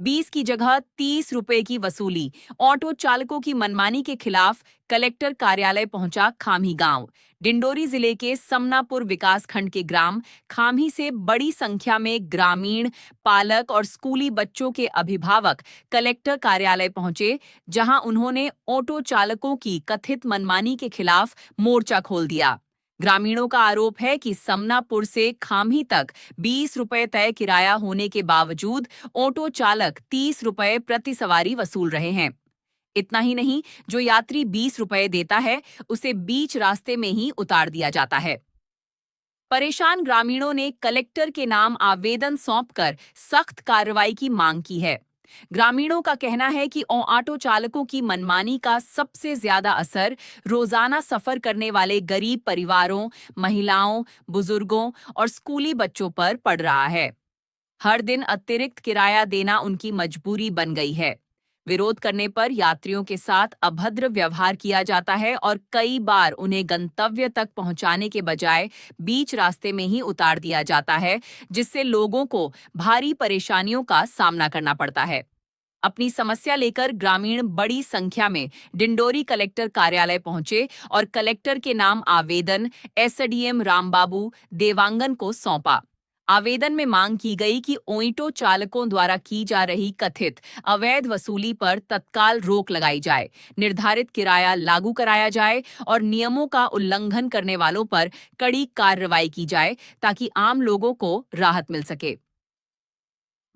20 की जगह 30 रुपए की वसूली। ऑटो चालकों की मनमानी के खिलाफ कलेक्टर कार्यालय पहुंचा खाम्ही गांव। डिंडोरी जिले के समनापुर विकासखंड के ग्राम खाम्ही से बड़ी संख्या में ग्रामीण, पालक और स्कूली बच्चों के अभिभावक कलेक्टर कार्यालय पहुंचे, जहां उन्होंने ऑटो चालकों की कथित मनमानी के खिलाफ मोर्चा खोल दिया। ग्रामीणों का आरोप है कि समनापुर से खाम्ही तक 20 रुपए तय किराया होने के बावजूद ऑटो चालक 30 रुपए प्रति सवारी वसूल रहे हैं। इतना ही नहीं, जो यात्री 20 रुपए देता है, उसे बीच रास्ते में ही उतार दिया जाता है। परेशान ग्रामीणों ने कलेक्टर के नाम आवेदन सौंपकर सख्त कार्रवाई की मांग की है। ग्रामीणों का कहना है कि ऑटो चालकों की मनमानी का सबसे ज्यादा असर रोजाना सफर करने वाले गरीब परिवारों, महिलाओं, बुजुर्गों और स्कूली बच्चों पर पड़ रहा है। हर दिन अतिरिक्त किराया देना उनकी मजबूरी बन गई है। विरोध करने पर यात्रियों के साथ अभद्र व्यवहार किया जाता है और कई बार उन्हें गंतव्य तक पहुंचाने के बजाय बीच रास्ते में ही उतार दिया जाता है, जिससे लोगों को भारी परेशानियों का सामना करना पड़ता है। अपनी समस्या लेकर ग्रामीण बड़ी संख्या में डिंडोरी कलेक्टर कार्यालय पहुंचे और कलेक्टर के नाम आवेदन एसडीएम रामबाबू देवांगन को सौंपा। आवेदन में मांग की गई कि ऑटो चालकों द्वारा की जा रही कथित अवैध वसूली पर तत्काल रोक लगाई जाए, निर्धारित किराया लागू कराया जाए और नियमों का उल्लंघन करने वालों पर कड़ी कार्रवाई की जाए, ताकि आम लोगों को राहत मिल सके।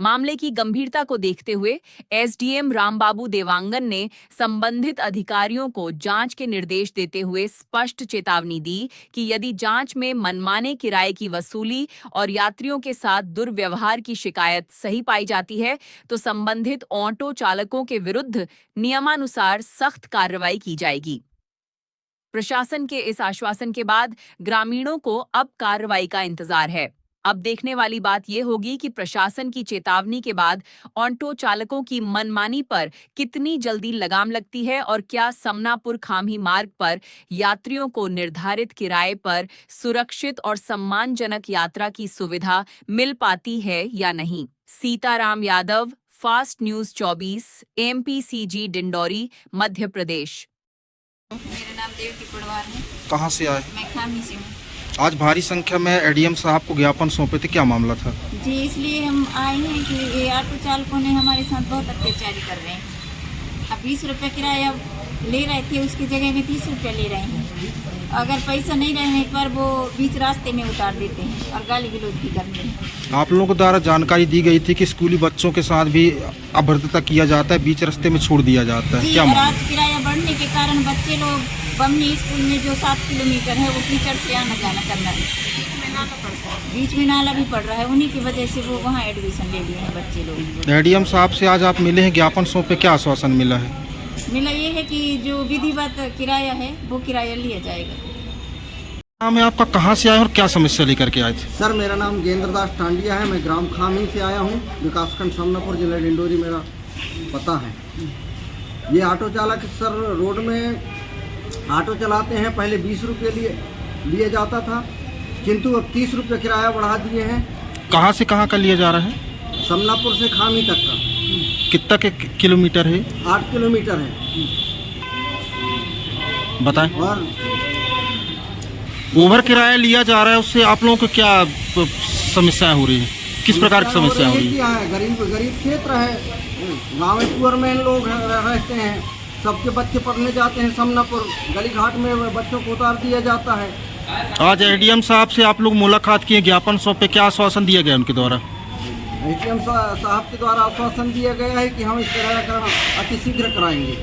मामले की गंभीरता को देखते हुए एसडीएम रामबाबू देवांगन ने संबंधित अधिकारियों को जांच के निर्देश देते हुए स्पष्ट चेतावनी दी कि यदि जांच में मनमाने किराए की वसूली और यात्रियों के साथ दुर्व्यवहार की शिकायत सही पाई जाती है, तो संबंधित ऑटो चालकों के विरुद्ध नियमानुसार सख्त कार्रवाई की जाएगी। प्रशासन के इस आश्वासन के बाद ग्रामीणों को अब कार्रवाई का इंतजार है। अब देखने वाली बात यह होगी कि प्रशासन की चेतावनी के बाद ऑटो चालकों की मनमानी पर कितनी जल्दी लगाम लगती है और क्या समनापुर खाम्ही मार्ग पर यात्रियों को निर्धारित किराए पर सुरक्षित और सम्मानजनक यात्रा की सुविधा मिल पाती है या नहीं। Sitaram Yadav, fast news 24, MPCG Dindori, Madhya Pradesh. मेरा नाम देवकी पड़वार है। कहाँ से आए? मैं खाम्ही से हूँ। आज भारी संख्या में एडीएम साहब को ज्ञापन सौंपे थे, क्या मामला था? जी, इसलिए हम आए हैं कि ये ऑटो चालकों ने हमारे साथ बहुत अत्याचारी कर रहे हैं। अब 20 रुपये किराया ले रहे थे, उसकी जगह में 30 रुपये ले रहे हैं। अगर पैसा नहीं रहने पर वो बीच रास्ते में उतार देते हैं और गाली गलौज भी करते हैं। आप लोगों द्वारा जानकारी दी गई थी कि स्कूली बच्चों के साथ भी अभद्रता किया जाता है, बीच रास्ते में छोड़ दिया जाता है, क्या मामला? आज किराया बढ़ने के कारण बच्चे लोग बमनी स्कूल में जो 7 किलोमीटर है वो कीचड़ से आना जाना करना है। बीच में नाला भी पड़ रहा है, उन्हीं की वजह से वो वहाँ एडमिशन ले लिए हैं बच्चे लोग। एडीएम साहब से आज आप मिले हैं, ज्ञापन सौंपे, क्या आश्वासन मिला है? मिला ये है कि जो विधिवत किराया है वो किराया लिया जाएगा। नाम है आपका, कहाँ से आए और क्या समस्या लेकर के आए थे? सर, मेरा नाम गेंद्र दास टांडिया है। मैं ग्राम खाम्ही से आया हूँ, विकासखंड समनापुर, जिला डिंडोरी मेरा पता है। ये ऑटो चालक सर रोड में ऑटो चलाते हैं। पहले 20 रुपये लिए जाता था, किंतु अब 30 रुपये किराया बढ़ा दिए हैं। कहाँ से कहाँ का लिया जा रहा है? समनापुर से खाम्ही तक का। कितना के किलोमीटर है? 8 किलोमीटर है। बताएं। और ओवर किराया लिया जा रहा है, उससे आप लोगों को क्या समस्याएं हो रही है? किस प्रकार की समस्या हो रही है? गरीब क्षेत्र है, गाँव में पुअरमैन लोग रहते हैं, सबके बच्चे पढ़ने जाते हैं समनापुर, गली घाट में बच्चों को उतार दिया जाता है। आज एडीएम साहब से आप लोग मुलाकात किए, ज्ञापन सौंपे, क्या आश्वासन दिया गया उनके द्वारा? एडीएम साहब के द्वारा आश्वासन दिया गया है कि हम इस तरह का अतिशीघ्र कराएंगे।